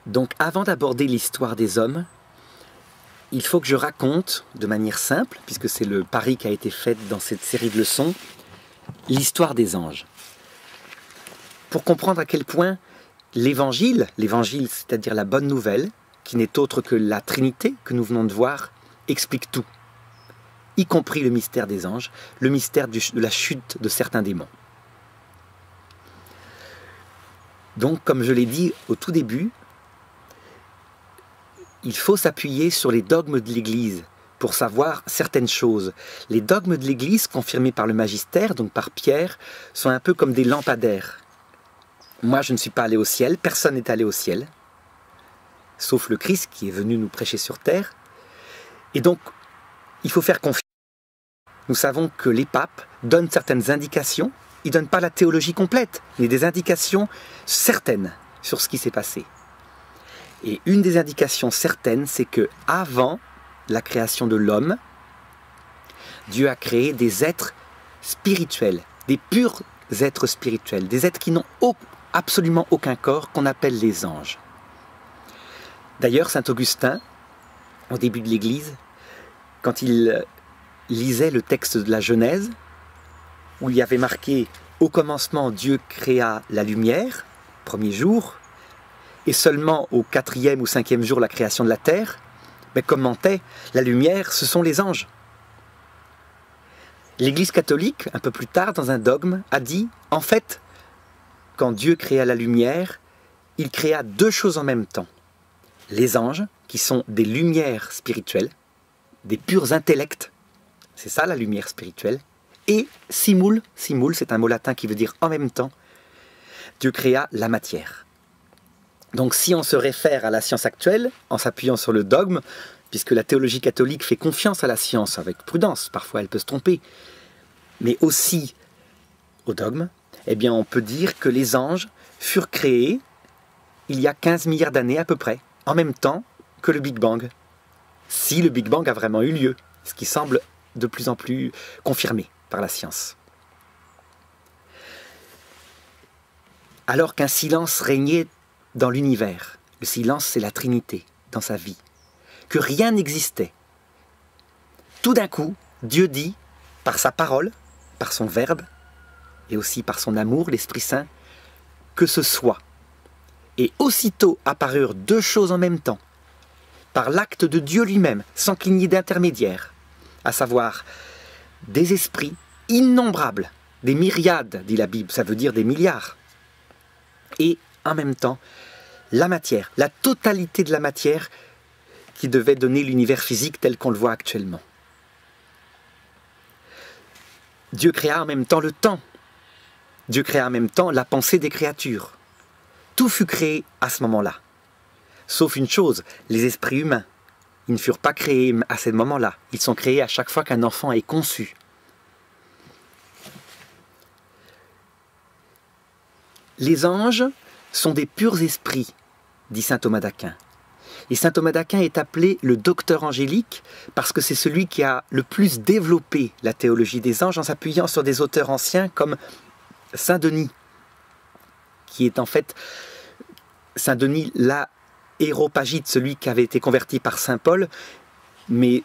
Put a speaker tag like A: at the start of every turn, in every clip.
A: Donc avant d'aborder l'histoire des hommes, il faut que je raconte de manière simple, puisque c'est le pari qui a été fait dans cette série de leçons, l'histoire des anges. Pour comprendre à quel point l'évangile, c'est-à-dire la bonne nouvelle, qui n'est autre que la Trinité que nous venons de voir, explique tout, y compris le mystère des anges, le mystère de la chute de certains démons. Donc, comme je l'ai dit au tout début, il faut s'appuyer sur les dogmes de l'Église pour savoir certaines choses. Les dogmes de l'Église, confirmés par le magistère, donc par Pierre, sont un peu comme des lampadaires. Moi, je ne suis pas allé au ciel, personne n'est allé au ciel, sauf le Christ qui est venu nous prêcher sur terre. Et donc, il faut faire confiance. Nous savons que les papes donnent certaines indications. Ils ne donnent pas la théologie complète, mais des indications certaines sur ce qui s'est passé. Et une des indications certaines, c'est que avant la création de l'homme, Dieu a créé des êtres spirituels, des purs êtres spirituels, des êtres qui n'ont absolument aucun corps, qu'on appelle les anges. D'ailleurs, saint Augustin, au début de l'Église, quand il lisait le texte de la Genèse, où il y avait marqué « Au commencement, Dieu créa la lumière », premier jour, et seulement au 4e ou 5e jour la création de la terre, mais commentait « La lumière, ce sont les anges ». L'Église catholique, un peu plus tard, dans un dogme, a dit « En fait, quand Dieu créa la lumière, il créa deux choses en même temps. Les anges, qui sont des lumières spirituelles, des purs intellects, c'est ça la lumière spirituelle, et simul, c'est un mot latin qui veut dire en même temps, Dieu créa la matière. » Donc si on se réfère à la science actuelle, en s'appuyant sur le dogme, puisque la théologie catholique fait confiance à la science avec prudence, parfois elle peut se tromper, mais aussi au dogme, eh bien on peut dire que les anges furent créés il y a 15 milliards d'années à peu près, en même temps que le Big Bang. Si le Big Bang a vraiment eu lieu, ce qui semble de plus en plus confirmé par la science. Alors qu'un silence régnait dans l'univers, le silence c'est la Trinité dans sa vie, que rien n'existait. Tout d'un coup, Dieu dit, par sa parole, par son verbe, et aussi par son amour, l'Esprit Saint, que ce soit. Et aussitôt apparurent deux choses en même temps, par l'acte de Dieu lui-même, sans qu'il n'y ait d'intermédiaire, à savoir des esprits innombrables, des myriades, dit la Bible, ça veut dire des milliards, et en même temps, la matière, la totalité de la matière qui devait donner l'univers physique tel qu'on le voit actuellement. Dieu créa en même temps le temps. Dieu créa en même temps la pensée des créatures. Tout fut créé à ce moment-là. Sauf une chose, les esprits humains. Ils ne furent pas créés à ce moment-là. Ils sont créés à chaque fois qu'un enfant est conçu. Les anges sont des purs esprits, dit saint Thomas d'Aquin. Et saint Thomas d'Aquin est appelé le docteur angélique parce que c'est celui qui a le plus développé la théologie des anges en s'appuyant sur des auteurs anciens comme saint Denis, qui est en fait saint Denis l'Aréopagite, celui qui avait été converti par saint Paul, mais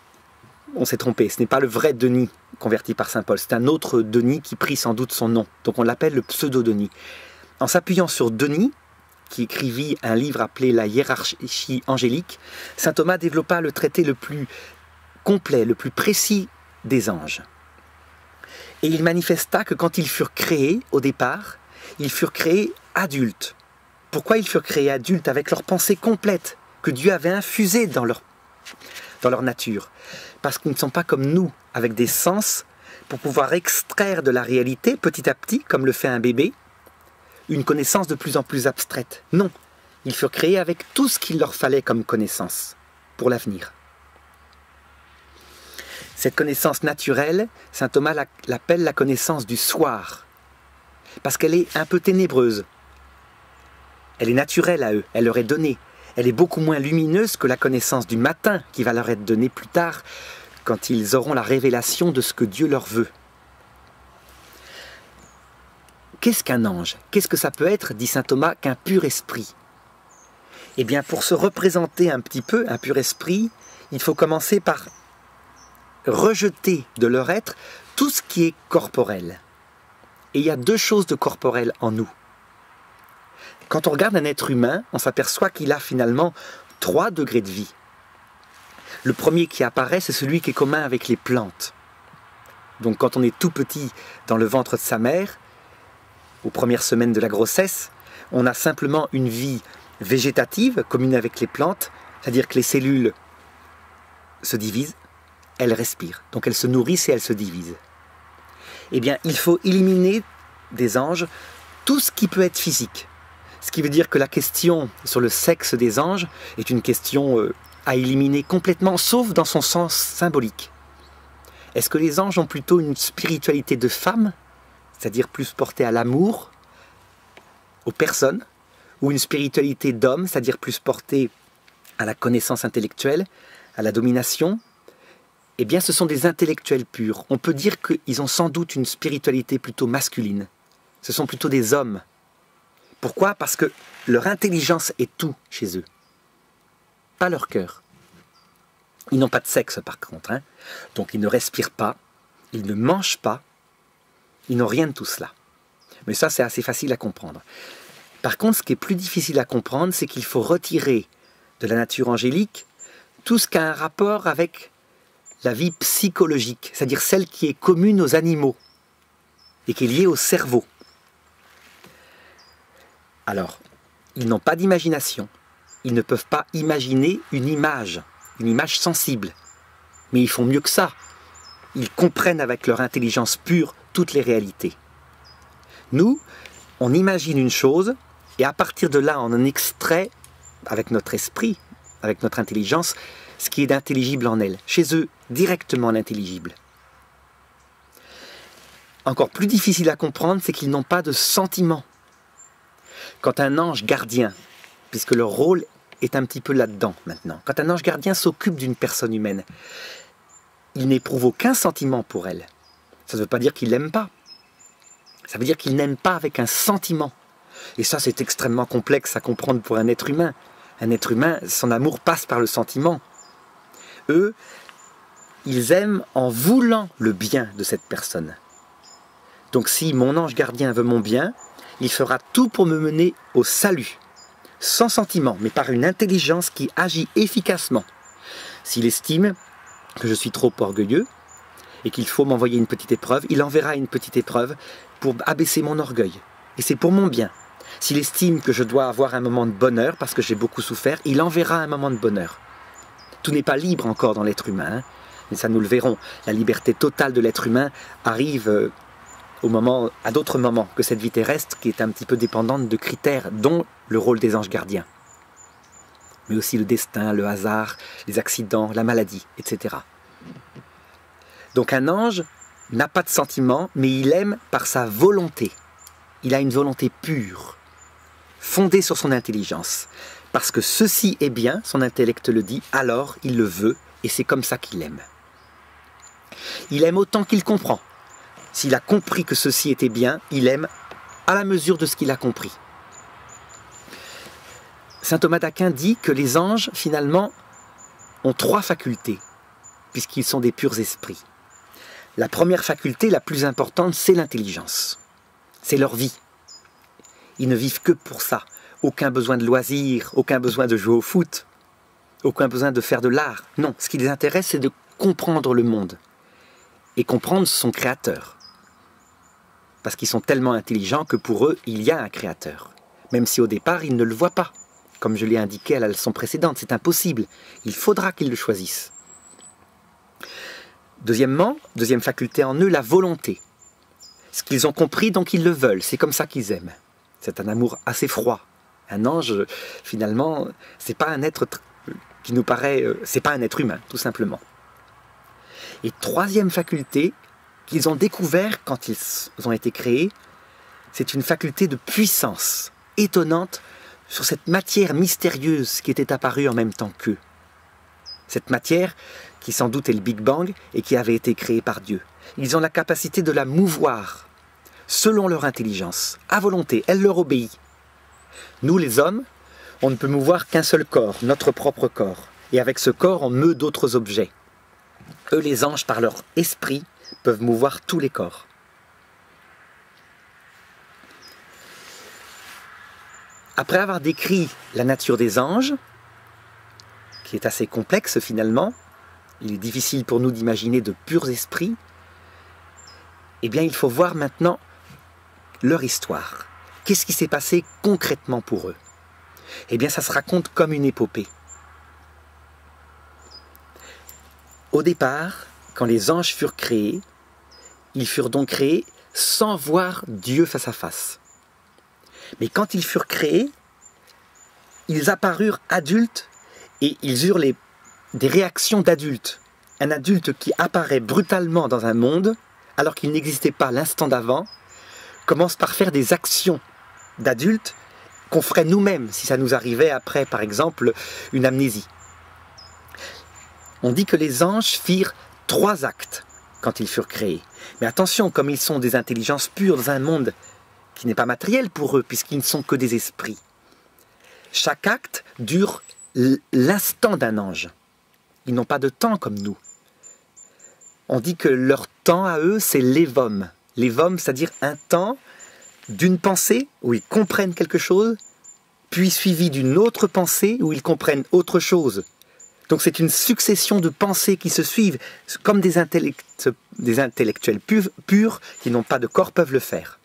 A: on s'est trompé, ce n'est pas le vrai Denis converti par saint Paul, c'est un autre Denis qui prit sans doute son nom, donc on l'appelle le pseudo-Denis. En s'appuyant sur Denis, qui écrivit un livre appelé La hiérarchie angélique, saint Thomas développa le traité le plus complet, le plus précis des anges. Et il manifesta que quand ils furent créés, au départ, ils furent créés adultes. Pourquoi ils furent créés adultes? Avec leur pensée complète, que Dieu avait infusée dans leur nature. Parce qu'ils ne sont pas comme nous, avec des sens, pour pouvoir extraire de la réalité, petit à petit, comme le fait un bébé, une connaissance de plus en plus abstraite. Non, ils furent créés avec tout ce qu'il leur fallait comme connaissance pour l'avenir. Cette connaissance naturelle, saint Thomas l'appelle la connaissance du soir, parce qu'elle est un peu ténébreuse. Elle est naturelle à eux, elle leur est donnée. Elle est beaucoup moins lumineuse que la connaissance du matin qui va leur être donnée plus tard, quand ils auront la révélation de ce que Dieu leur veut. Qu'est-ce qu'un ange? Qu'est-ce que ça peut être, dit saint Thomas, qu'un pur esprit? Eh bien, pour se représenter un petit peu un pur esprit, il faut commencer par rejeter de leur être tout ce qui est corporel. Et il y a deux choses de corporel en nous. Quand on regarde un être humain, on s'aperçoit qu'il a finalement 3 degrés de vie. Le premier qui apparaît, c'est celui qui est commun avec les plantes. Donc quand on est tout petit dans le ventre de sa mère, aux premières semaines de la grossesse, on a simplement une vie végétative, commune avec les plantes, c'est-à-dire que les cellules se divisent, elles respirent, donc elles se nourrissent et elles se divisent. Eh bien, il faut éliminer des anges tout ce qui peut être physique. Ce qui veut dire que la question sur le sexe des anges est une question à éliminer complètement, sauf dans son sens symbolique. Est-ce que les anges ont plutôt une spiritualité de femme, c'est-à-dire plus portée à l'amour, aux personnes, ou une spiritualité d'homme, c'est-à-dire plus portée à la connaissance intellectuelle, à la domination? Eh bien, ce sont des intellectuels purs. On peut dire qu'ils ont sans doute une spiritualité plutôt masculine. Ce sont plutôt des hommes. Pourquoi? Parce que leur intelligence est tout chez eux, pas leur cœur. Ils n'ont pas de sexe par contre, hein. Donc ils ne respirent pas, ils ne mangent pas, ils n'ont rien de tout cela. Mais ça, c'est assez facile à comprendre. Par contre, ce qui est plus difficile à comprendre, c'est qu'il faut retirer de la nature angélique tout ce qui a un rapport avec la vie psychologique, c'est-à-dire celle qui est commune aux animaux et qui est liée au cerveau. Alors, ils n'ont pas d'imagination, ils ne peuvent pas imaginer une image sensible. Mais ils font mieux que ça. Ils comprennent avec leur intelligence pure toutes les réalités. Nous, on imagine une chose, et à partir de là, on en extrait, avec notre esprit, avec notre intelligence, ce qui est d'intelligible en elle. Chez eux, directement l'intelligible. Encore plus difficile à comprendre, c'est qu'ils n'ont pas de sentiments. Quand un ange gardien, puisque leur rôle est un petit peu là-dedans maintenant, quand un ange gardien s'occupe d'une personne humaine, il n'éprouve aucun sentiment pour elle. Ça ne veut pas dire qu'il l'aime pas. Ça veut dire qu'il n'aime pas avec un sentiment. Et ça, c'est extrêmement complexe à comprendre pour un être humain. Un être humain, son amour passe par le sentiment. Eux, ils aiment en voulant le bien de cette personne. Donc si mon ange gardien veut mon bien, il fera tout pour me mener au salut, sans sentiment, mais par une intelligence qui agit efficacement. S'il estime que je suis trop orgueilleux et qu'il faut m'envoyer une petite épreuve, il enverra une petite épreuve pour abaisser mon orgueil. Et c'est pour mon bien. S'il estime que je dois avoir un moment de bonheur parce que j'ai beaucoup souffert, il enverra un moment de bonheur. Tout n'est pas libre encore dans l'être humain, hein, mais ça nous le verrons. La liberté totale de l'être humain arrive à d'autres moments que cette vie terrestre qui est un petit peu dépendante de critères, dont le rôle des anges gardiens. Mais aussi le destin, le hasard, les accidents, la maladie, etc. Donc un ange n'a pas de sentiment, mais il aime par sa volonté. Il a une volonté pure, fondée sur son intelligence. Parce que ceci est bien, son intellect le dit, alors il le veut, et c'est comme ça qu'il aime. Il aime autant qu'il comprend. S'il a compris que ceci était bien, il aime à la mesure de ce qu'il a compris. Saint Thomas d'Aquin dit que les anges, finalement, ont 3 facultés, puisqu'ils sont des purs esprits. La première faculté, la plus importante, c'est l'intelligence. C'est leur vie. Ils ne vivent que pour ça. Aucun besoin de loisirs, aucun besoin de jouer au foot, aucun besoin de faire de l'art. Non, ce qui les intéresse, c'est de comprendre le monde et comprendre son créateur. Parce qu'ils sont tellement intelligents que pour eux, il y a un créateur. Même si au départ, ils ne le voient pas. Comme je l'ai indiqué à la leçon précédente, c'est impossible. Il faudra qu'ils le choisissent. Deuxièmement, deuxième faculté en eux, la volonté. Ce qu'ils ont compris, donc ils le veulent. C'est comme ça qu'ils aiment. C'est un amour assez froid. Un ange, finalement, c'est pas un être qui nous paraît... c'est pas un être humain, tout simplement. Et troisième faculté qu'ils ont découvert quand ils ont été créés, c'est une faculté de puissance étonnante sur cette matière mystérieuse qui était apparue en même temps qu'eux. Cette matière qui sans doute est le Big Bang et qui avait été créée par Dieu. Ils ont la capacité de la mouvoir selon leur intelligence, à volonté, elle leur obéit. Nous les hommes, on ne peut mouvoir qu'un seul corps, notre propre corps. Et avec ce corps, on meut d'autres objets. Eux, les anges, par leur esprit, peuvent mouvoir tous les corps. Après avoir décrit la nature des anges, qui est assez complexe finalement, il est difficile pour nous d'imaginer de purs esprits, eh bien il faut voir maintenant leur histoire. Qu'est-ce qui s'est passé concrètement pour eux? Eh bien ça se raconte comme une épopée. Au départ, quand les anges furent créés, ils furent donc créés sans voir Dieu face à face. Mais quand ils furent créés, ils apparurent adultes et ils eurent des réactions d'adultes. Un adulte qui apparaît brutalement dans un monde, alors qu'il n'existait pas l'instant d'avant, commence par faire des actions d'adultes qu'on ferait nous-mêmes si ça nous arrivait après, par exemple, une amnésie. On dit que les anges firent 3 actes quand ils furent créés. Mais attention, comme ils sont des intelligences pures dans un monde qui n'est pas matériel pour eux, puisqu'ils ne sont que des esprits. Chaque acte dure l'instant d'un ange. Ils n'ont pas de temps comme nous. On dit que leur temps à eux, c'est l'évom. L'évom, c'est-à-dire un temps d'une pensée où ils comprennent quelque chose, puis suivi d'une autre pensée où ils comprennent autre chose. Donc c'est une succession de pensées qui se suivent, comme des intellectuels purs qui n'ont pas de corps peuvent le faire.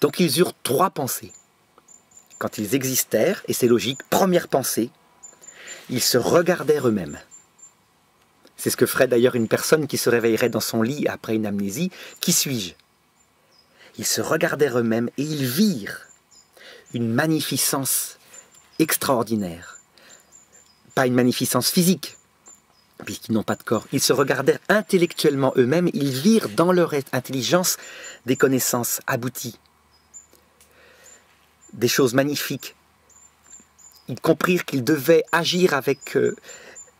A: Donc ils eurent 3 pensées. Quand ils existèrent, et c'est logique, première pensée, ils se regardèrent eux-mêmes. C'est ce que ferait d'ailleurs une personne qui se réveillerait dans son lit après une amnésie. Qui suis-je? Ils se regardèrent eux-mêmes et ils virent une magnificence extraordinaire. Pas une magnificence physique, puisqu'ils n'ont pas de corps. Ils se regardèrent intellectuellement eux-mêmes, ils virent dans leur intelligence des connaissances abouties, des choses magnifiques. Ils comprirent qu'ils devaient agir avec...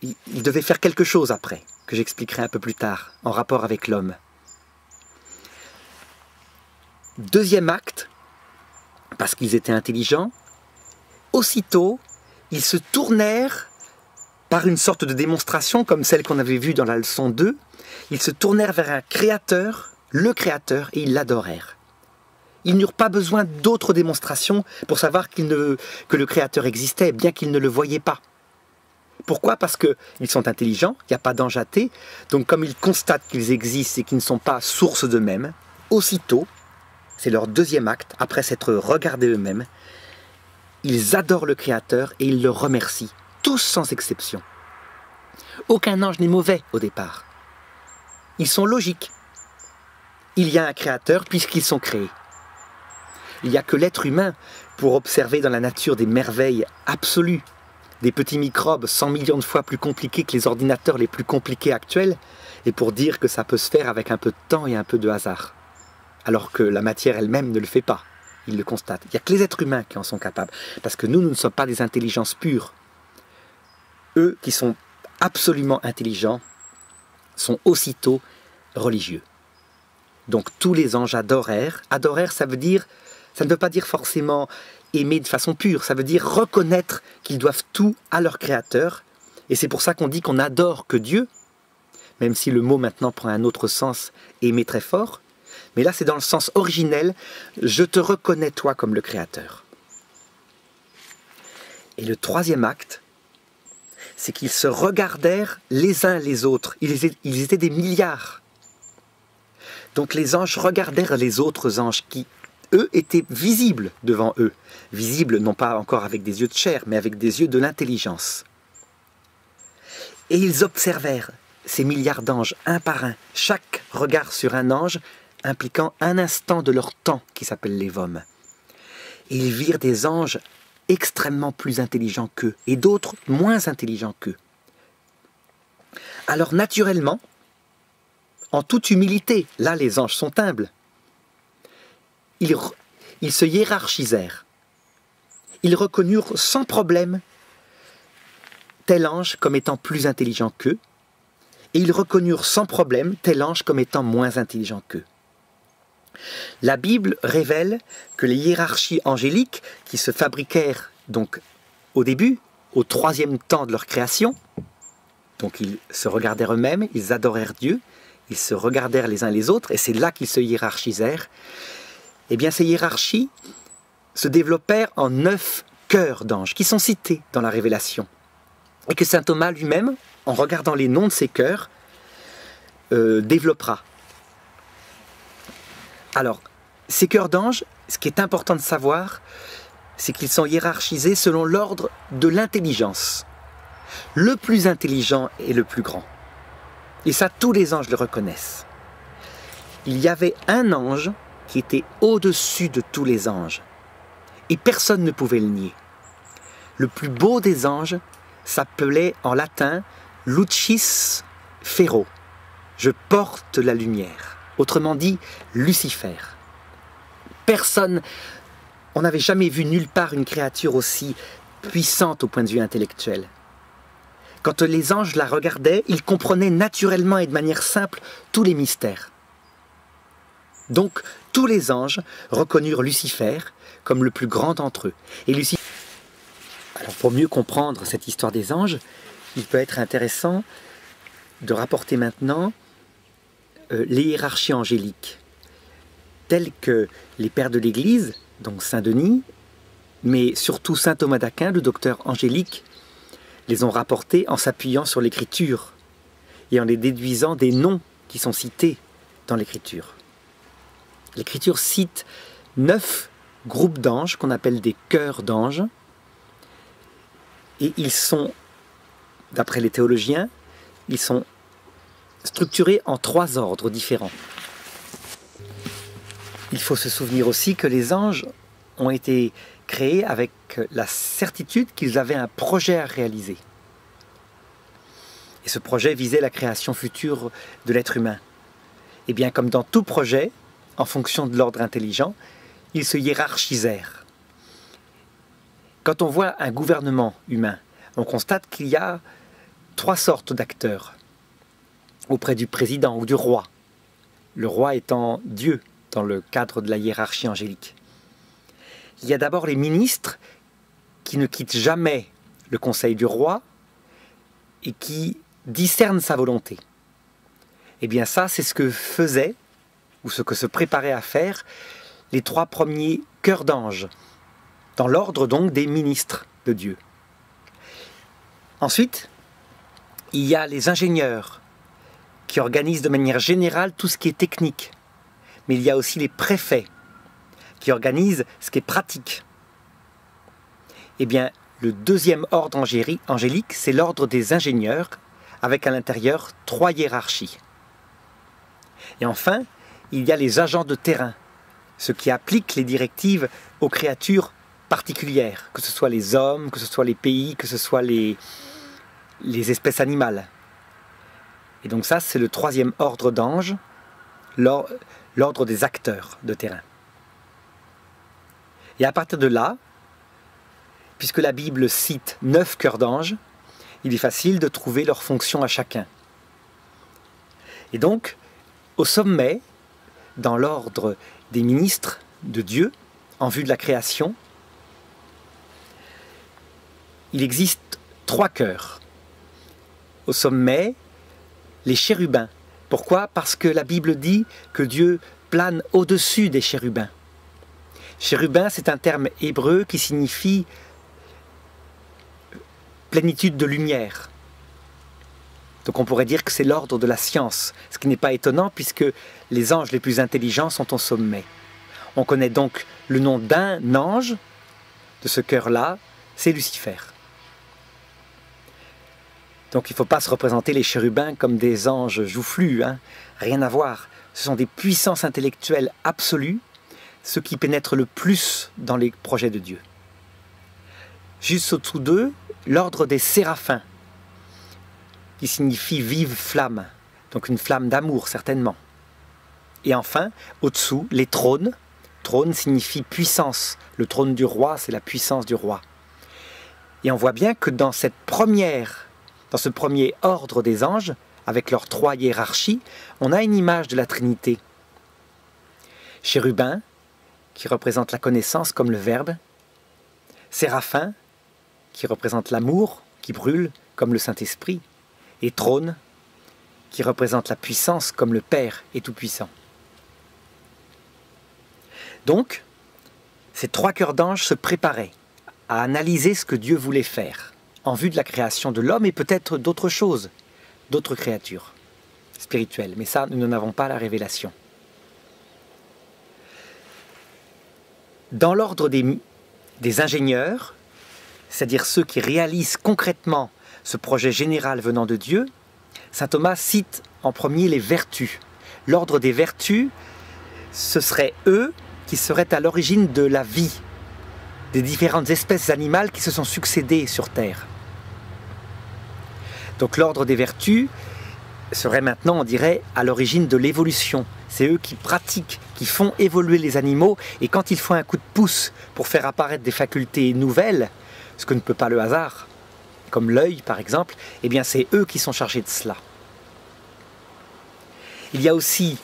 A: ils devaient faire quelque chose après, que j'expliquerai un peu plus tard, en rapport avec l'homme. Deuxième acte, parce qu'ils étaient intelligents, aussitôt, ils se tournèrent par une sorte de démonstration, comme celle qu'on avait vue dans la leçon 2, ils se tournèrent vers un créateur, le créateur, et ils l'adorèrent. Ils n'eurent pas besoin d'autres démonstrations pour savoir que le créateur existait, bien qu'ils ne le voyaient pas. Pourquoi? Parce qu'ils sont intelligents, il n'y a pas d'ange athée, donc comme ils constatent qu'ils existent et qu'ils ne sont pas source d'eux-mêmes, aussitôt, c'est leur deuxième acte, après s'être regardés eux-mêmes, ils adorent le créateur et ils le remercient. Tous sans exception. Aucun ange n'est mauvais au départ. Ils sont logiques. Il y a un créateur puisqu'ils sont créés. Il n'y a que l'être humain pour observer dans la nature des merveilles absolues, des petits microbes 100 millions de fois plus compliqués que les ordinateurs les plus compliqués actuels, et pour dire que ça peut se faire avec un peu de temps et un peu de hasard. Alors que la matière elle-même ne le fait pas. Ils le constatent. Il n'y a que les êtres humains qui en sont capables. Parce que nous ne sommes pas des intelligences pures. Eux qui sont absolument intelligents sont aussitôt religieux. Donc tous les anges adorèrent. Adorèrent, ça ne veut pas dire forcément aimer de façon pure, ça veut dire reconnaître qu'ils doivent tout à leur créateur. Et c'est pour ça qu'on dit qu'on n'adore que Dieu, même si le mot maintenant prend un autre sens, aimer très fort. Mais là c'est dans le sens originel, je te reconnais toi comme le créateur. Et le troisième acte, c'est qu'ils se regardèrent les uns les autres. Ils étaient des milliards. Donc les anges regardèrent les autres anges qui, eux, étaient visibles devant eux. Visibles non pas encore avec des yeux de chair, mais avec des yeux de l'intelligence. Et ils observèrent ces milliards d'anges, un par un, chaque regard sur un ange impliquant un instant de leur temps qui s'appelle l'évom. Et ils virent des anges extrêmement plus intelligents qu'eux, et d'autres moins intelligents qu'eux. Alors naturellement, en toute humilité, là les anges sont humbles, ils se hiérarchisèrent. Ils reconnurent sans problème tel ange comme étant plus intelligent qu'eux, et ils reconnurent sans problème tel ange comme étant moins intelligent qu'eux. La Bible révèle que les hiérarchies angéliques qui se fabriquèrent donc au début, au troisième temps de leur création, donc ils se regardèrent eux-mêmes, ils adorèrent Dieu, ils se regardèrent les uns les autres, et c'est là qu'ils se hiérarchisèrent. Eh bien, ces hiérarchies se développèrent en 9 chœurs d'anges, qui sont cités dans la Révélation. Et que saint Thomas lui-même, en regardant les noms de ces chœurs, développera. Alors, ces chœurs d'anges, ce qui est important de savoir, c'est qu'ils sont hiérarchisés selon l'ordre de l'intelligence. Le plus intelligent est le plus grand. Et ça, tous les anges le reconnaissent. Il y avait un ange qui était au-dessus de tous les anges. Et personne ne pouvait le nier. Le plus beau des anges s'appelait en latin Lucis Ferro. Je porte la lumière. Autrement dit, Lucifer. Personne, on n'avait jamais vu nulle part une créature aussi puissante au point de vue intellectuel. Quand les anges la regardaient, ils comprenaient naturellement et de manière simple tous les mystères. Donc, tous les anges reconnurent Lucifer comme le plus grand d'entre eux. Et Lucifer... Alors, pour mieux comprendre cette histoire des anges, il peut être intéressant de rapporter maintenant les hiérarchies angéliques, telles que les pères de l'Église, donc Saint Denis, mais surtout Saint Thomas d'Aquin, le docteur angélique, les ont rapportés en s'appuyant sur l'Écriture et en les déduisant des noms qui sont cités dans l'Écriture. L'Écriture cite 9 groupes d'anges qu'on appelle des chœurs d'anges, et ils sont, d'après les théologiens, ils sont structurés en 3 ordres différents. Il faut se souvenir aussi que les anges ont été créés avec la certitude qu'ils avaient un projet à réaliser. Et ce projet visait la création future de l'être humain. Et bien, comme dans tout projet, en fonction de l'ordre intelligent, ils se hiérarchisèrent. Quand on voit un gouvernement humain, on constate qu'il y a 3 sortes d'acteurs auprès du président ou du roi. Le roi étant Dieu dans le cadre de la hiérarchie angélique. Il y a d'abord les ministres qui ne quittent jamais le conseil du roi et qui discernent sa volonté. Eh bien ça, c'est ce que faisaient, ou ce que se préparaient à faire, les 3 premiers chœurs d'anges, dans l'ordre donc des ministres de Dieu. Ensuite, il y a les ingénieurs qui organisent de manière générale tout ce qui est technique. Mais il y a aussi les préfets qui organisent ce qui est pratique. Eh bien, le deuxième ordre angélique, c'est l'ordre des ingénieurs, avec à l'intérieur 3 hiérarchies. Et enfin, il y a les agents de terrain, ceux qui appliquent les directives aux créatures particulières, que ce soit les hommes, que ce soit les pays, que ce soit les espèces animales. Et donc ça, c'est le 3e ordre d'anges, l'ordre des acteurs de terrain. Et à partir de là, puisque la Bible cite 9 chœurs d'anges, il est facile de trouver leur fonction à chacun. Et donc, au sommet, dans l'ordre des ministres de Dieu, en vue de la création, il existe 3 chœurs. Au sommet, les chérubins. Pourquoi? Parce que la Bible dit que Dieu plane au-dessus des chérubins. Chérubin, c'est un terme hébreu qui signifie plénitude de lumière. Donc on pourrait dire que c'est l'ordre de la science, ce qui n'est pas étonnant puisque les anges les plus intelligents sont au sommet. On connaît donc le nom d'un ange de ce chœur-là, c'est Lucifer. Donc il ne faut pas se représenter les chérubins comme des anges joufflus, hein. Rien à voir. Ce sont des puissances intellectuelles absolues, ceux qui pénètrent le plus dans les projets de Dieu. Juste au-dessous d'eux, l'ordre des séraphins, qui signifie vive flamme, donc une flamme d'amour certainement. Et enfin, au-dessous, les trônes. Trône signifie puissance. Le trône du roi, c'est la puissance du roi. Et on voit bien que dans ce premier ordre des anges, avec leurs 3 hiérarchies, on a une image de la Trinité. Chérubin, qui représente la connaissance comme le Verbe. Séraphins, qui représentent l'amour, qui brûle, comme le Saint-Esprit, et trône, qui représente la puissance, comme le Père est tout-puissant. Donc, ces 3 cœurs d'anges se préparaient à analyser ce que Dieu voulait faire, en vue de la création de l'homme et peut-être d'autres choses, d'autres créatures spirituelles. Mais ça, nous n'en avons pas la révélation. Dans l'ordre des ingénieurs, c'est-à-dire ceux qui réalisent concrètement ce projet général venant de Dieu, saint Thomas cite en premier les vertus. L'ordre des vertus, ce serait eux qui seraient à l'origine de la vie, des différentes espèces animales qui se sont succédées sur Terre. Donc l'ordre des vertus serait maintenant, on dirait, à l'origine de l'évolution. C'est eux qui pratiquent, qui font évoluer les animaux, et quand il faut un coup de pouce pour faire apparaître des facultés nouvelles, ce que ne peut pas le hasard, comme l'œil par exemple, eh bien c'est eux qui sont chargés de cela. Il y a aussi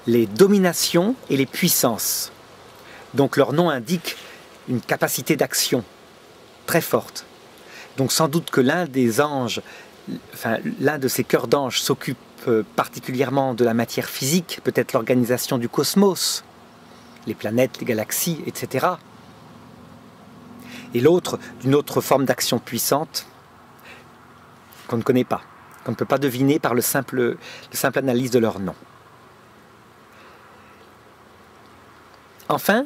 A: les dominations et les puissances. Donc leur nom indique une capacité d'action très forte. Donc sans doute que l'un des anges, enfin l'un de ces cœurs d'anges s'occupe particulièrement de la matière physique, peut-être l'organisation du cosmos, les planètes, les galaxies, etc. Et l'autre d'une autre forme d'action puissante qu'on ne connaît pas, qu'on ne peut pas deviner par le simple analyse de leur nom. Enfin,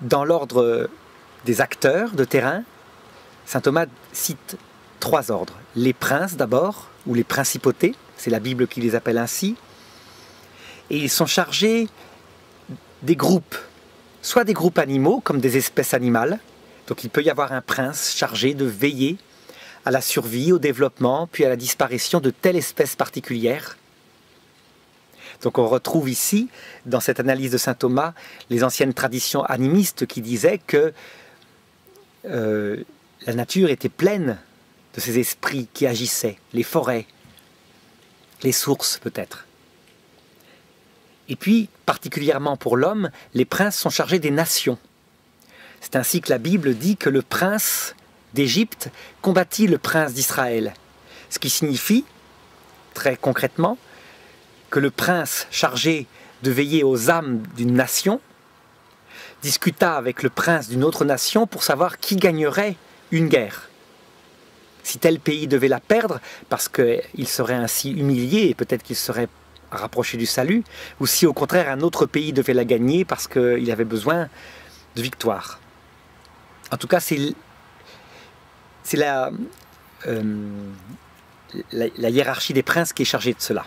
A: dans l'ordre des acteurs de terrain, saint Thomas cite 3 ordres. Les princes d'abord, ou les principautés, c'est la Bible qui les appelle ainsi, et ils sont chargés des groupes, soit des groupes animaux, comme des espèces animales, donc il peut y avoir un prince chargé de veiller à la survie, au développement, puis à la disparition de telle espèce particulière. Donc on retrouve ici, dans cette analyse de saint Thomas, les anciennes traditions animistes qui disaient que la nature était pleine de ces esprits qui agissaient, les forêts, les sources peut-être. Et puis, particulièrement pour l'homme, les princes sont chargés des nations. C'est ainsi que la Bible dit que le prince d'Égypte combattit le prince d'Israël. Ce qui signifie, très concrètement, que le prince chargé de veiller aux âmes d'une nation discuta avec le prince d'une autre nation pour savoir qui gagnerait une guerre. Si tel pays devait la perdre, parce qu'il serait ainsi humilié et peut-être qu'il serait rapproché du salut, ou si au contraire un autre pays devait la gagner parce qu'il avait besoin de victoire. En tout cas, c'est la hiérarchie des princes qui est chargée de cela.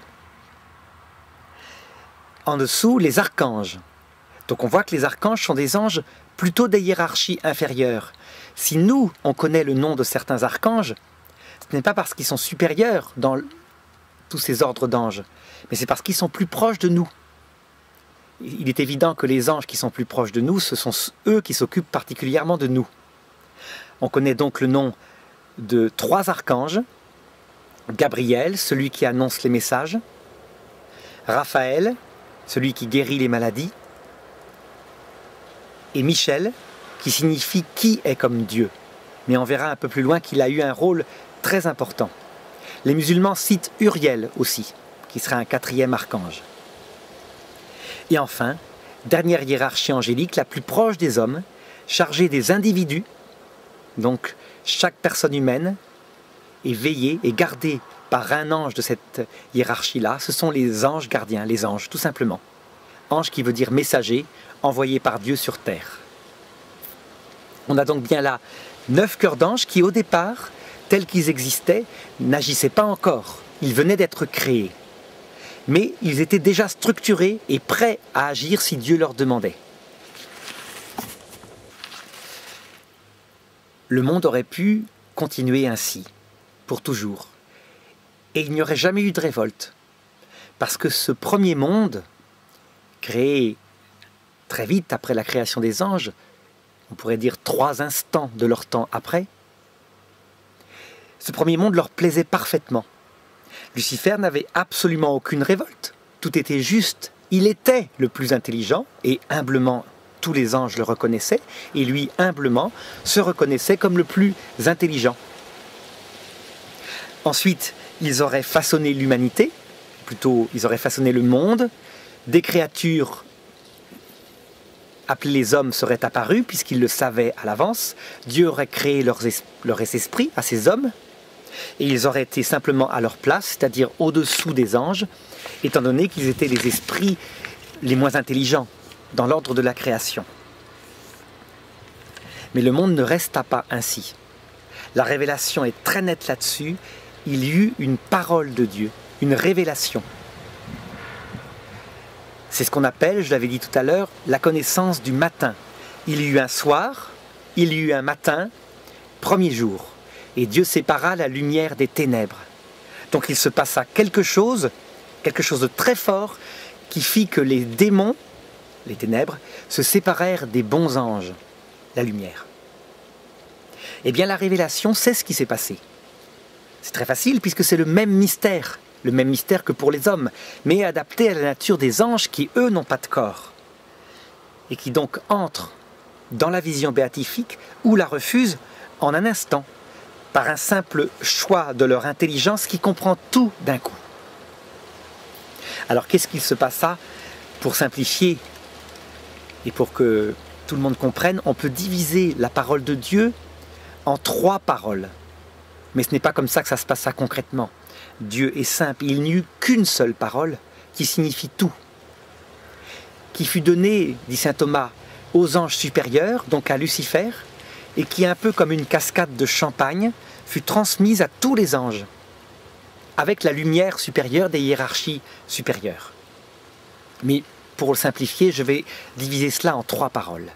A: En dessous, les archanges. Donc on voit que les archanges sont des anges plutôt des hiérarchies inférieures. Si nous, on connaît le nom de certains archanges, ce n'est pas parce qu'ils sont supérieurs dans tous ces ordres d'anges, mais c'est parce qu'ils sont plus proches de nous. Il est évident que les anges qui sont plus proches de nous, ce sont eux qui s'occupent particulièrement de nous. On connaît donc le nom de 3 archanges, Gabriel, celui qui annonce les messages, Raphaël, celui qui guérit les maladies, et Michel, qui signifie « qui est comme Dieu ». Mais on verra un peu plus loin qu'il a eu un rôle très important. Les musulmans citent Uriel aussi, qui sera un 4e archange. Et enfin, dernière hiérarchie angélique, la plus proche des hommes, chargée des individus, donc chaque personne humaine est veillée et gardée par un ange de cette hiérarchie-là. Ce sont les anges gardiens, les anges, tout simplement. Ange qui veut dire messager, envoyé par Dieu sur terre. On a donc bien là 9 cœurs d'anges qui, au départ, tels qu'ils existaient, n'agissaient pas encore. Ils venaient d'être créés. Mais ils étaient déjà structurés et prêts à agir si Dieu leur demandait. Le monde aurait pu continuer ainsi, pour toujours. Et il n'y aurait jamais eu de révolte. Parce que ce premier monde, créé très vite après la création des anges, on pourrait dire 3 instants de leur temps après, ce premier monde leur plaisait parfaitement. Lucifer n'avait absolument aucune révolte. Tout était juste. Il était le plus intelligent et humblement tous les anges le reconnaissaient, et lui, humblement, se reconnaissait comme le plus intelligent. Ensuite, ils auraient façonné l'humanité, plutôt, ils auraient façonné le monde. Des créatures appelées les hommes seraient apparues, puisqu'ils le savaient à l'avance. Dieu aurait créé leurs esprits à ces hommes, et ils auraient été simplement à leur place, c'est-à-dire au-dessous des anges, étant donné qu'ils étaient les esprits les moins intelligents dans l'ordre de la création. Mais le monde ne resta pas ainsi. La révélation est très nette là-dessus. Il y eut une parole de Dieu, une révélation. C'est ce qu'on appelle, je l'avais dit tout à l'heure, la connaissance du matin. Il y eut un soir, il y eut un matin, premier jour. Et Dieu sépara la lumière des ténèbres. Donc il se passa quelque chose de très fort, qui fit que les démons, les ténèbres, se séparèrent des bons anges, la lumière. Eh bien la révélation, c'est ce qui s'est passé. C'est très facile puisque c'est le même mystère que pour les hommes, mais adapté à la nature des anges qui, eux, n'ont pas de corps. Et qui donc entrent dans la vision béatifique ou la refusent en un instant, par un simple choix de leur intelligence qui comprend tout d'un coup. Alors qu'est-ce qu'il se passa? Pour simplifier et pour que tout le monde comprenne, on peut diviser la parole de Dieu en 3 paroles. Mais ce n'est pas comme ça que ça se passa concrètement. Dieu est simple, il n'y eut qu'une seule parole qui signifie tout, qui fut donnée, dit saint Thomas, aux anges supérieurs, donc à Lucifer, et qui, un peu comme une cascade de champagne, fut transmise à tous les anges, avec la lumière supérieure des hiérarchies supérieures. Mais pour le simplifier, je vais diviser cela en 3 paroles.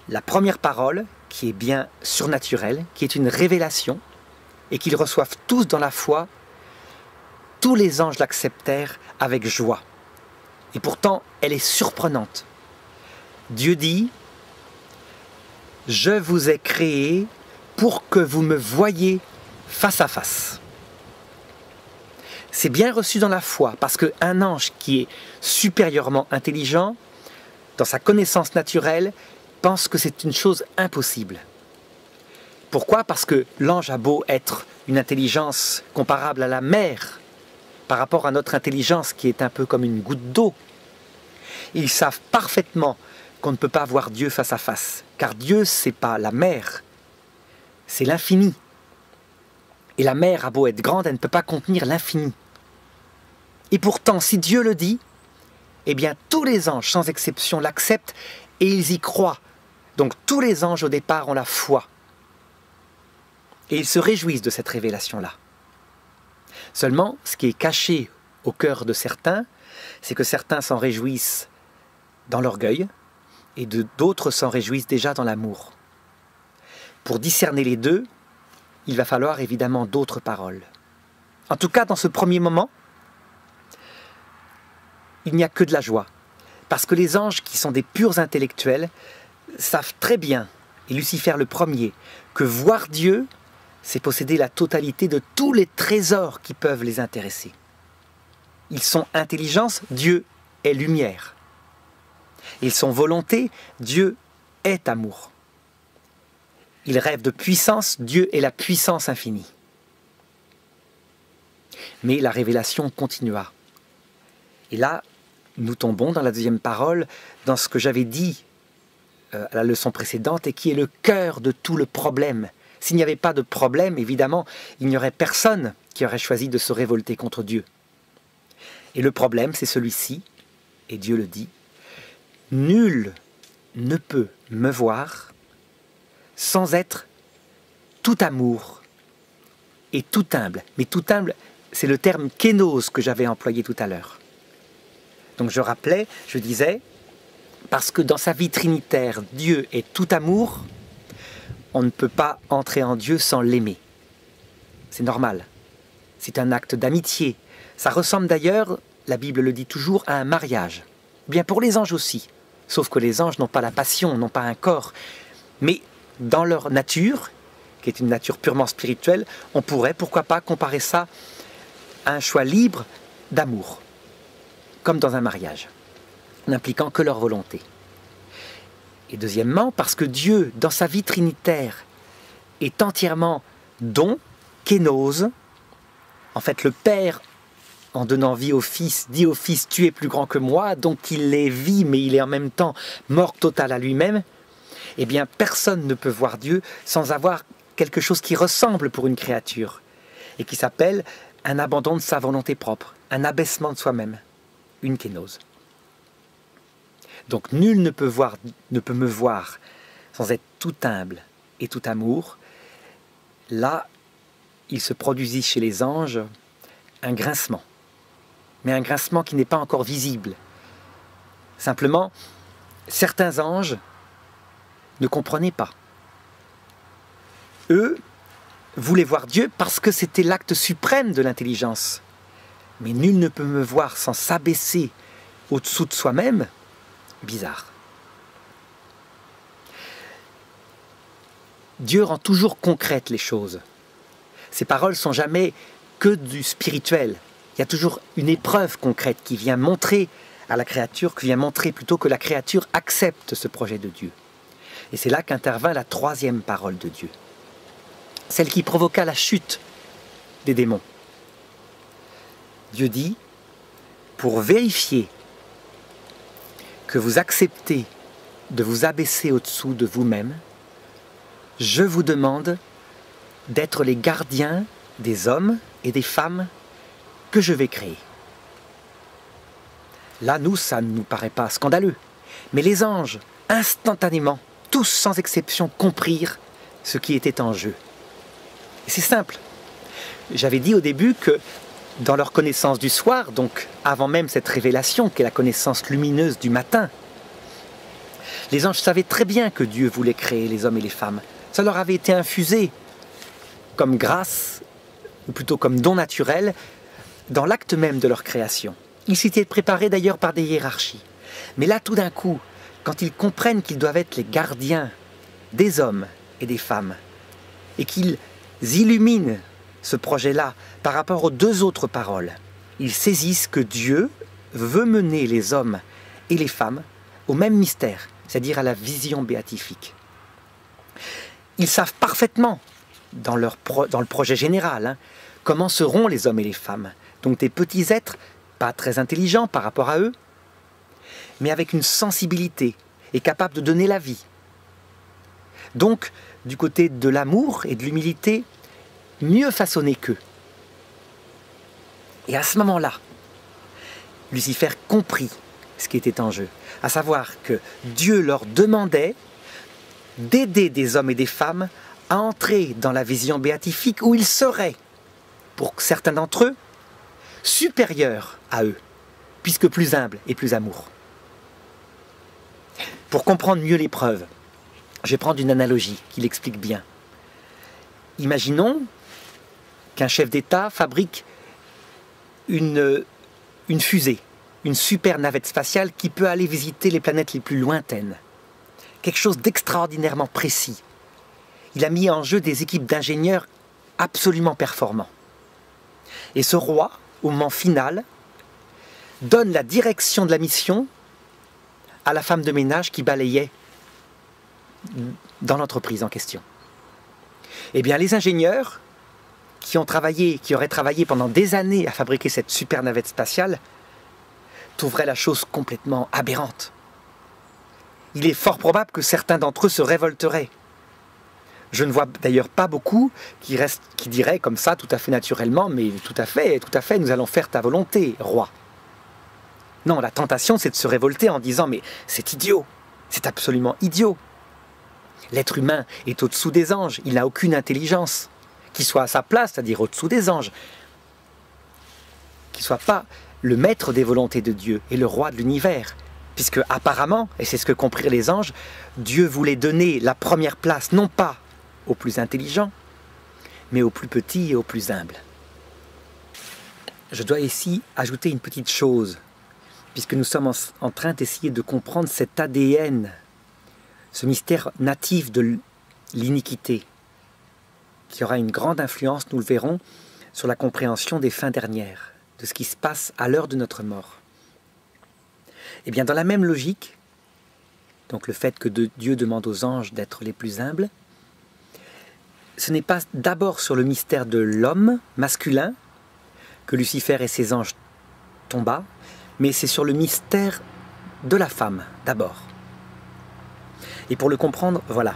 A: La première parole, qui est bien surnaturelle, qui est une révélation, et qu'ils reçoivent tous dans la foi, tous les anges l'acceptèrent avec joie. Et pourtant, elle est surprenante. Dieu dit, « Je vous ai créé pour que vous me voyiez face à face. » C'est bien reçu dans la foi, parce qu'un ange qui est supérieurement intelligent, dans sa connaissance naturelle, pense que c'est une chose impossible. Pourquoi? Parce que l'ange a beau être une intelligence comparable à la mer, par rapport à notre intelligence qui est un peu comme une goutte d'eau. Ils savent parfaitement qu'on ne peut pas voir Dieu face à face, car Dieu, c'est pas la mer, c'est l'infini. Et la mer a beau être grande, elle ne peut pas contenir l'infini. Et pourtant, si Dieu le dit, eh bien tous les anges, sans exception, l'acceptent et ils y croient. Donc tous les anges au départ ont la foi. Et ils se réjouissent de cette révélation-là. Seulement, ce qui est caché au cœur de certains, c'est que certains s'en réjouissent dans l'orgueil et d'autres s'en réjouissent déjà dans l'amour. Pour discerner les deux, il va falloir évidemment d'autres paroles. En tout cas, dans ce premier moment, il n'y a que de la joie. Parce que les anges, qui sont des purs intellectuels, savent très bien, et Lucifer le premier, que voir Dieu, c'est posséder la totalité de tous les trésors qui peuvent les intéresser. Ils sont intelligence, Dieu est lumière. Ils sont volonté, Dieu est amour. Ils rêvent de puissance, Dieu est la puissance infinie. Mais la révélation continua. Et là, nous tombons dans la deuxième parole, dans ce que j'avais dit à la leçon précédente, et qui est le cœur de tout le problème. S'il n'y avait pas de problème, évidemment, il n'y aurait personne qui aurait choisi de se révolter contre Dieu. Et le problème, c'est celui-ci, et Dieu le dit, « Nul ne peut me voir sans être tout amour et tout humble. » Mais tout humble, c'est le terme kénos que j'avais employé tout à l'heure. Donc je rappelais, je disais, parce que dans sa vie trinitaire, Dieu est tout amour, on ne peut pas entrer en Dieu sans l'aimer. C'est normal. C'est un acte d'amitié. Ça ressemble d'ailleurs, la Bible le dit toujours, à un mariage. Bien pour les anges aussi. Sauf que les anges n'ont pas la passion, n'ont pas un corps. Mais dans leur nature, qui est une nature purement spirituelle, on pourrait, pourquoi pas, comparer ça à un choix libre d'amour. Comme dans un mariage, n'impliquant que leur volonté. Et deuxièmement, parce que Dieu, dans sa vie trinitaire, est entièrement don, kénose. En fait, le Père, en donnant vie au Fils, dit au Fils, tu es plus grand que moi, donc il est vie, mais il est en même temps mort totale à lui-même. Eh bien, personne ne peut voir Dieu sans avoir quelque chose qui ressemble pour une créature, et qui s'appelle un abandon de sa volonté propre, un abaissement de soi-même, une kénose. Donc nul ne peut me voir sans être tout humble et tout amour. Là, il se produisit chez les anges un grincement, mais un grincement qui n'est pas encore visible. Simplement, certains anges ne comprenaient pas. Eux voulaient voir Dieu parce que c'était l'acte suprême de l'intelligence. Mais nul ne peut me voir sans s'abaisser au-dessous de soi-même. Bizarre. Dieu rend toujours concrètes les choses. Ses paroles sont jamais que du spirituel. Il y a toujours une épreuve concrète qui vient montrer à la créature, qui vient montrer plutôt que la créature accepte ce projet de Dieu. Et c'est là qu'intervint la troisième parole de Dieu, celle qui provoqua la chute des démons. Dieu dit, pour vérifier que vous acceptez de vous abaisser au-dessous de vous-même, je vous demande d'être les gardiens des hommes et des femmes que je vais créer. Là, nous, ça ne nous paraît pas scandaleux. Mais les anges, instantanément, tous sans exception, comprirent ce qui était en jeu. Et c'est simple. J'avais dit au début que dans leur connaissance du soir, donc avant même cette révélation qu'est la connaissance lumineuse du matin, les anges savaient très bien que Dieu voulait créer les hommes et les femmes. Ça leur avait été infusé comme grâce, ou plutôt comme don naturel, dans l'acte même de leur création. Ils s'étaient préparés d'ailleurs par des hiérarchies. Mais là, tout d'un coup, quand ils comprennent qu'ils doivent être les gardiens des hommes et des femmes, et qu'ils illuminent ce projet-là par rapport aux deux autres paroles, ils saisissent que Dieu veut mener les hommes et les femmes au même mystère, c'est-à-dire à la vision béatifique. Ils savent parfaitement, dans le projet général, comment seront les hommes et les femmes. Donc des petits êtres, pas très intelligents par rapport à eux, mais avec une sensibilité et capables de donner la vie. Donc, du côté de l'amour et de l'humilité, mieux façonnés qu'eux. Et à ce moment-là, Lucifer comprit ce qui était en jeu, à savoir que Dieu leur demandait d'aider des hommes et des femmes à entrer dans la vision béatifique où ils seraient, pour certains d'entre eux, supérieurs à eux, puisque plus humbles et plus amour. Pour comprendre mieux l'épreuve, je vais prendre une analogie qui l'explique bien. Imaginons qu'un chef d'État fabrique une fusée, une super navette spatiale qui peut aller visiter les planètes les plus lointaines. Quelque chose d'extraordinairement précis. Il a mis en jeu des équipes d'ingénieurs absolument performants. Et ce roi, au moment final, donne la direction de la mission à la femme de ménage qui balayait dans l'entreprise en question. Eh bien, les ingénieurs qui auraient travaillé pendant des années à fabriquer cette super navette spatiale, trouveraient la chose complètement aberrante. Il est fort probable que certains d'entre eux se révolteraient. Je ne vois d'ailleurs pas beaucoup qui diraient comme ça, tout à fait naturellement, mais tout à fait, nous allons faire ta volonté, roi. Non, la tentation, c'est de se révolter en disant, mais c'est idiot, c'est absolument idiot. L'être humain est au-dessous des anges, il n'a aucune intelligence. Qu'il soit à sa place, c'est-à-dire au-dessous des anges. Qu'il ne soit pas le maître des volontés de Dieu et le roi de l'univers. Puisque apparemment, et c'est ce que comprirent les anges, Dieu voulait donner la première place, non pas aux plus intelligents, mais aux plus petits et aux plus humbles. Je dois ici ajouter une petite chose, puisque nous sommes en train d'essayer de comprendre cet ADN, ce mystère natif de l'iniquité, qui aura une grande influence, nous le verrons, sur la compréhension des fins dernières, de ce qui se passe à l'heure de notre mort. Eh bien, dans la même logique, donc le fait que Dieu demande aux anges d'être les plus humbles, ce n'est pas d'abord sur le mystère de l'homme masculin que Lucifer et ses anges tombent bas, mais c'est sur le mystère de la femme d'abord. Et pour le comprendre, voilà.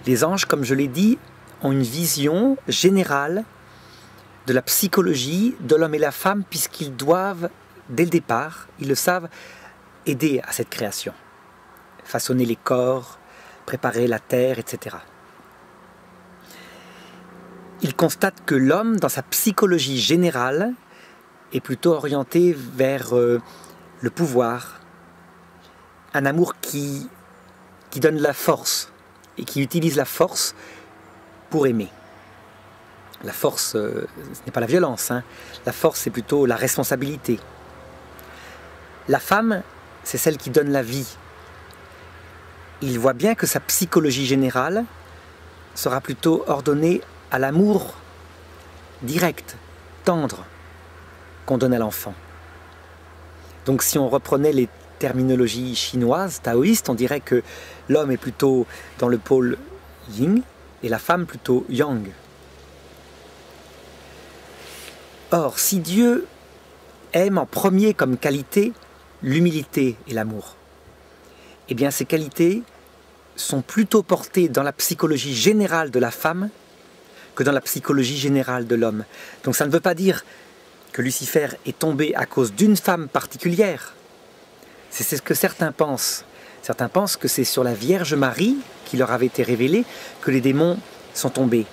A: Les anges, comme je l'ai dit, ont une vision générale de la psychologie de l'homme et la femme, puisqu'ils doivent, dès le départ, ils le savent, aider à cette création. Façonner les corps, préparer la terre, etc. Ils constatent que l'homme, dans sa psychologie générale, est plutôt orienté vers le pouvoir, un amour qui donne la force et qui utilise la force pour aimer. La force, ce n'est pas la violence, hein. La force, c'est plutôt la responsabilité. La femme, c'est celle qui donne la vie. Il voit bien que sa psychologie générale sera plutôt ordonnée à l'amour direct, tendre, qu'on donne à l'enfant. Donc si on reprenait les terminologies chinoises, taoïstes, on dirait que l'homme est plutôt dans le pôle yin et la femme plutôt yang. Or, si Dieu aime en premier comme qualité l'humilité et l'amour, eh bien ces qualités sont plutôt portées dans la psychologie générale de la femme que dans la psychologie générale de l'homme. Donc ça ne veut pas dire que Lucifer est tombé à cause d'une femme particulière. C'est ce que certains pensent. Certains pensent que c'est sur la Vierge Marie qui leur avait été révélé que les démons sont tombés.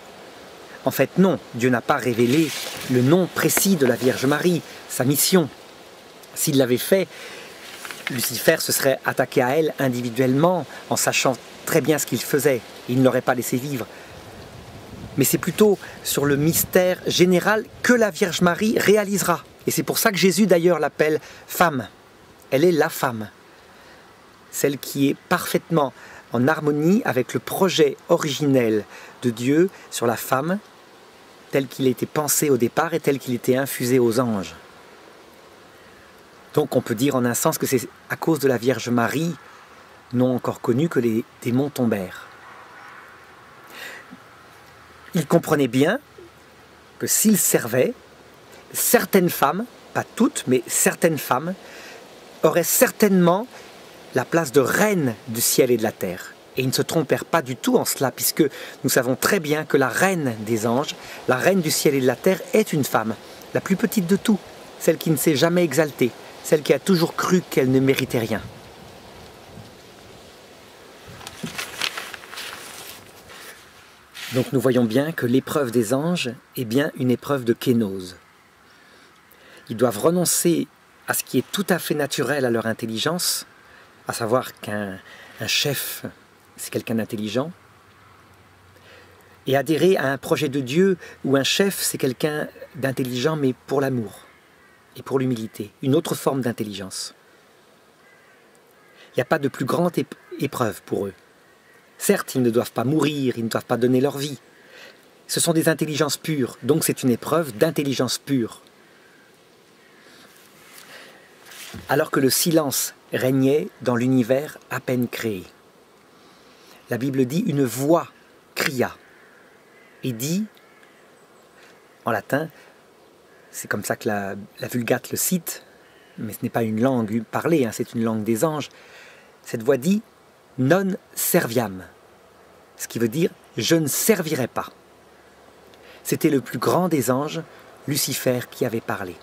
A: En fait, non, Dieu n'a pas révélé le nom précis de la Vierge Marie, sa mission. S'il l'avait fait, Lucifer se serait attaqué à elle individuellement, en sachant très bien ce qu'il faisait. Il ne l'aurait pas laissé vivre. Mais c'est plutôt sur le mystère général que la Vierge Marie réalisera. Et c'est pour ça que Jésus d'ailleurs l'appelle femme. Elle est la femme. Celle qui est parfaitement en harmonie avec le projet originel de Dieu sur la femme, tel qu'il a été pensé au départ et tel qu'il était infusé aux anges. Donc on peut dire en un sens que c'est à cause de la Vierge Marie, non encore connue, que les démons tombèrent. Il comprenait bien que s'il servait, certaines femmes, pas toutes, mais certaines femmes, auraient certainement la place de reine du ciel et de la terre. Et ils ne se trompèrent pas du tout en cela, puisque nous savons très bien que la reine des anges, la reine du ciel et de la terre, est une femme, la plus petite de tout, celle qui ne s'est jamais exaltée, celle qui a toujours cru qu'elle ne méritait rien. Donc nous voyons bien que l'épreuve des anges est bien une épreuve de kénose. Ils doivent renoncer à ce qui est tout à fait naturel à leur intelligence, à savoir qu'un chef, c'est quelqu'un d'intelligent, et adhérer à un projet de Dieu où un chef, c'est quelqu'un d'intelligent, mais pour l'amour et pour l'humilité, une autre forme d'intelligence. Il n'y a pas de plus grande épreuve pour eux. Certes, ils ne doivent pas mourir, ils ne doivent pas donner leur vie. Ce sont des intelligences pures, donc c'est une épreuve d'intelligence pure. Alors que le silence régnait dans l'univers à peine créé. La Bible dit « une voix cria » et dit, en latin, c'est comme ça que la Vulgate le cite, mais ce n'est pas une langue parlée, hein, c'est une langue des anges, cette voix dit « non serviam », ce qui veut dire « je ne servirai pas ». C'était le plus grand des anges, Lucifer, qui avait parlé.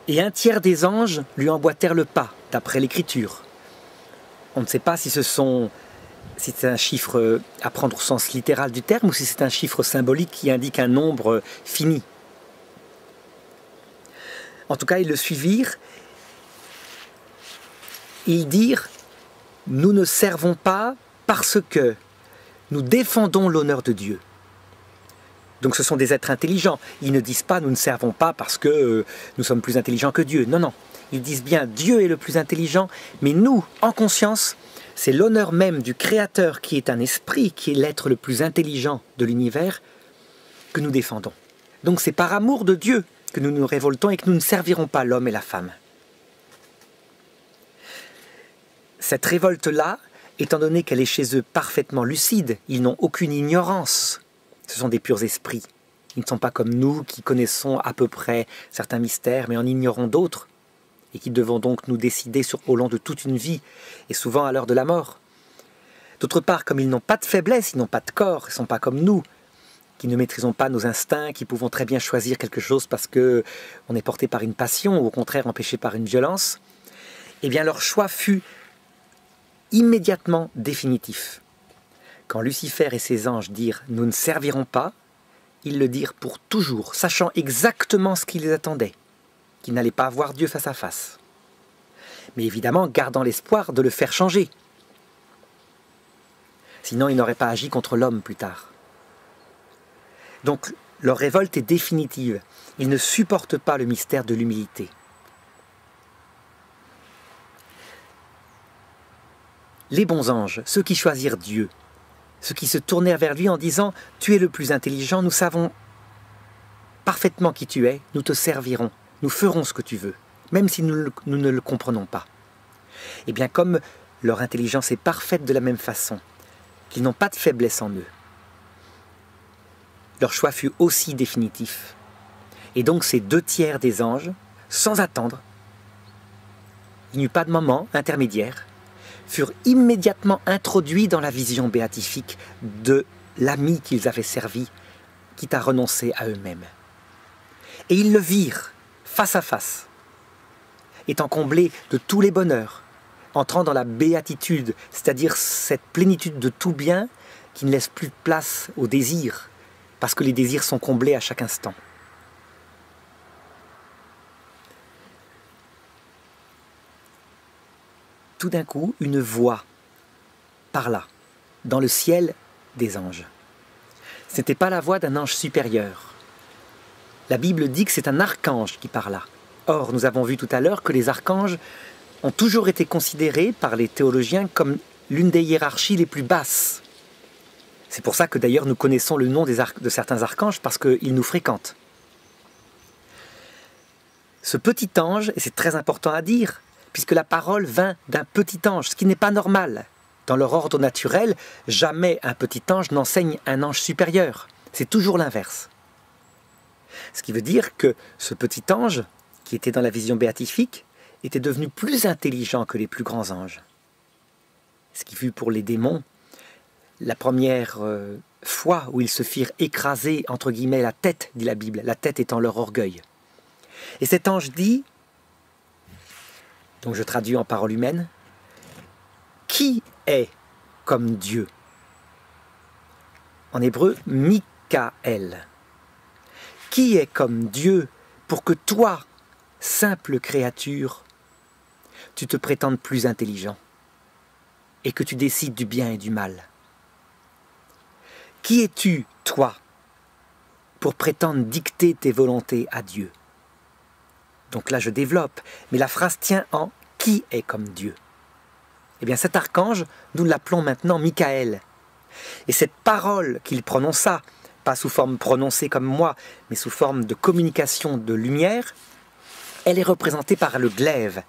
A: Et un tiers des anges lui emboîtèrent le pas, d'après l'Écriture. On ne sait pas si c'est un chiffre à prendre au sens littéral du terme ou si c'est un chiffre symbolique qui indique un nombre fini. En tout cas, ils le suivirent. Ils dirent « Nous ne servons pas parce que nous défendons l'honneur de Dieu ». Donc ce sont des êtres intelligents. Ils ne disent pas « nous ne servons pas parce que nous sommes plus intelligents que Dieu ». Non, non. Ils disent bien « Dieu est le plus intelligent », mais nous, en conscience, c'est l'honneur même du Créateur qui est un esprit, qui est l'être le plus intelligent de l'univers, que nous défendons. Donc c'est par amour de Dieu que nous nous révoltons et que nous ne servirons pas l'homme et la femme. cette révolte-là, étant donné qu'elle est chez eux parfaitement lucide, ils n'ont aucune ignorance. Ce sont des purs esprits. Ils ne sont pas comme nous qui connaissons à peu près certains mystères, mais en ignorons d'autres, et qui devons donc nous décider au long de toute une vie, et souvent à l'heure de la mort. D'autre part, comme ils n'ont pas de faiblesse, ils n'ont pas de corps, ils ne sont pas comme nous, qui ne maîtrisons pas nos instincts, qui pouvons très bien choisir quelque chose parce qu'on est porté par une passion, ou au contraire empêché par une violence, eh bien leur choix fut immédiatement définitif. Quand Lucifer et ses anges dirent « nous ne servirons pas », ils le dirent pour toujours, sachant exactement ce qui les attendait, qu'ils n'allaient pas voir Dieu face à face. Mais évidemment, gardant l'espoir de le faire changer. Sinon, ils n'auraient pas agi contre l'homme plus tard. Donc, leur révolte est définitive. Ils ne supportent pas le mystère de l'humilité. Les bons anges, ceux qui choisirent Dieu, ceux qui se tournèrent vers lui en disant « Tu es le plus intelligent, nous savons parfaitement qui tu es, nous te servirons, nous ferons ce que tu veux, même si nous ne le comprenons pas. » Eh bien, comme leur intelligence est parfaite de la même façon, qu'ils n'ont pas de faiblesse en eux, leur choix fut aussi définitif. Et donc ces 2/3 des anges, sans attendre, il n'y eut pas de moment intermédiaire, furent immédiatement introduits dans la vision béatifique de l'ami qu'ils avaient servi, quitte à renoncer à eux-mêmes. Et ils le virent face à face, étant comblés de tous les bonheurs, entrant dans la béatitude, c'est-à-dire cette plénitude de tout bien qui ne laisse plus de place aux désirs, parce que les désirs sont comblés à chaque instant. Tout d'un coup, une voix parla dans le ciel des anges. Ce n'était pas la voix d'un ange supérieur. La Bible dit que c'est un archange qui parla. Or, nous avons vu tout à l'heure que les archanges ont toujours été considérés par les théologiens comme l'une des hiérarchies les plus basses. C'est pour ça que d'ailleurs nous connaissons le nom de certains archanges, parce qu'ils nous fréquentent. Ce petit ange, et c'est très important à dire, puisque la parole vint d'un petit ange, ce qui n'est pas normal. Dans leur ordre naturel, jamais un petit ange n'enseigne un ange supérieur. C'est toujours l'inverse. Ce qui veut dire que ce petit ange, qui était dans la vision béatifique, était devenu plus intelligent que les plus grands anges. Ce qui fut pour les démons la première fois où ils se firent écraser, entre guillemets, la tête, dit la Bible, la tête étant leur orgueil. Et cet ange dit, donc je traduis en paroles humaines, « Qui est comme Dieu ?» En hébreu, « Mikaël ». Qui est comme Dieu pour que toi, simple créature, tu te prétendes plus intelligent et que tu décides du bien et du mal? Qui es-tu, toi, pour prétendre dicter tes volontés à Dieu? Donc là, je développe, mais la phrase tient en « qui est comme Dieu ?» Eh bien, cet archange, nous l'appelons maintenant Mikaël. Et cette parole qu'il prononça, pas sous forme prononcée comme moi, mais sous forme de communication de lumière, elle est représentée par le glaive.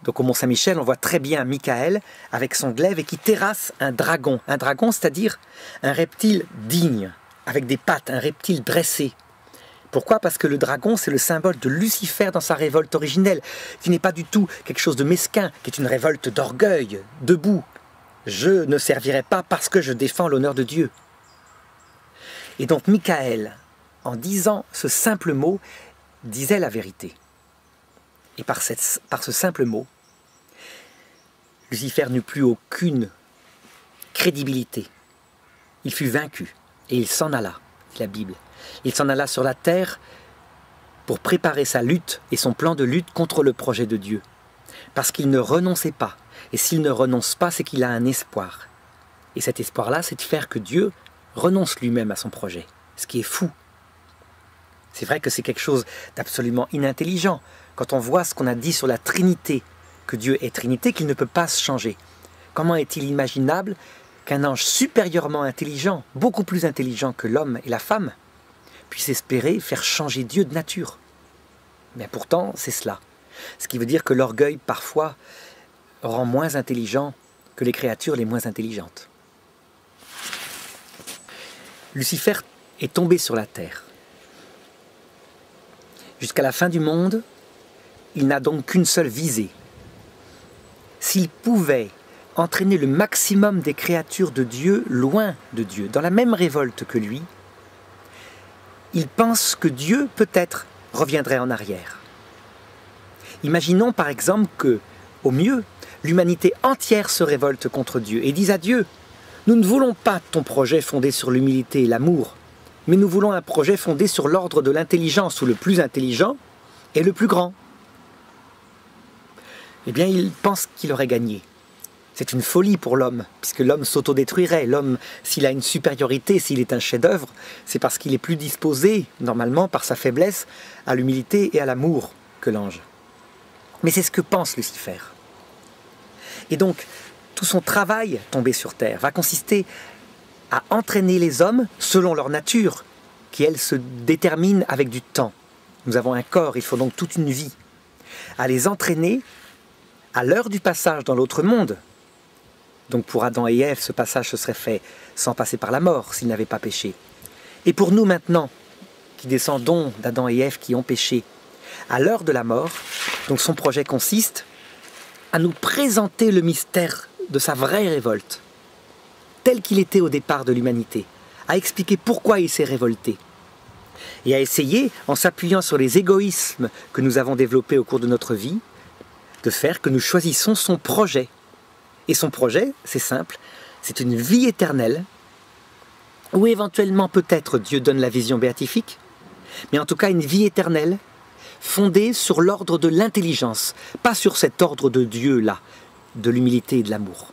A: Donc au Mont-Saint-Michel, on voit très bien Mikaël avec son glaive et qui terrasse un dragon. Un dragon, c'est-à-dire un reptile digne, avec des pattes, un reptile dressé. Pourquoi? Parce que le dragon, c'est le symbole de Lucifer dans sa révolte originelle, qui n'est pas du tout quelque chose de mesquin, qui est une révolte d'orgueil, debout. Je ne servirai pas parce que je défends l'honneur de Dieu. Et donc Mikaël, en disant ce simple mot, disait la vérité. Et par ce simple mot, Lucifer n'eut plus aucune crédibilité. Il fut vaincu et il s'en alla, dit la Bible. Il s'en alla sur la terre pour préparer sa lutte et son plan de lutte contre le projet de Dieu. Parce qu'il ne renonçait pas. Et s'il ne renonce pas, c'est qu'il a un espoir. Et cet espoir-là, c'est de faire que Dieu renonce lui-même à son projet. Ce qui est fou. C'est vrai que c'est quelque chose d'absolument inintelligent. Quand on voit ce qu'on a dit sur la Trinité, que Dieu est Trinité, qu'il ne peut pas se changer. Comment est-il imaginable qu'un ange supérieurement intelligent, beaucoup plus intelligent que l'homme et la femme, puisse espérer faire changer Dieu de nature? Mais pourtant, c'est cela. Ce qui veut dire que l'orgueil, parfois, rend moins intelligent que les créatures les moins intelligentes. Lucifer est tombé sur la terre. Jusqu'à la fin du monde, il n'a donc qu'une seule visée. S'il pouvait entraîner le maximum des créatures de Dieu loin de Dieu, dans la même révolte que lui, il pense que Dieu, peut-être, reviendrait en arrière. Imaginons par exemple que, au mieux, l'humanité entière se révolte contre Dieu et dise à Dieu: « Nous ne voulons pas ton projet fondé sur l'humilité et l'amour, mais nous voulons un projet fondé sur l'ordre de l'intelligence, où le plus intelligent est le plus grand. » Eh bien, il pense qu'il aurait gagné. C'est une folie pour l'homme, puisque l'homme s'autodétruirait. L'homme, s'il a une supériorité, s'il est un chef-d'œuvre, c'est parce qu'il est plus disposé, normalement, par sa faiblesse, à l'humilité et à l'amour que l'ange. Mais c'est ce que pense Lucifer. Et donc, tout son travail tombé sur terre va consister à entraîner les hommes selon leur nature, qui elle se détermine avec du temps. Nous avons un corps, il faut donc toute une vie. À les entraîner à l'heure du passage dans l'autre monde. Donc pour Adam et Ève, ce passage se serait fait sans passer par la mort s'ils n'avaient pas péché. Et pour nous maintenant, qui descendons d'Adam et Ève qui ont péché, à l'heure de la mort, donc son projet consiste à nous présenter le mystère de sa vraie révolte, tel qu'il était au départ de l'humanité, à expliquer pourquoi il s'est révolté, et à essayer, en s'appuyant sur les égoïsmes que nous avons développés au cours de notre vie, de faire que nous choisissons son projet. Et son projet, c'est simple, c'est une vie éternelle, où éventuellement peut-être Dieu donne la vision béatifique, mais en tout cas une vie éternelle, fondée sur l'ordre de l'intelligence, pas sur cet ordre de Dieu-là, de l'humilité et de l'amour.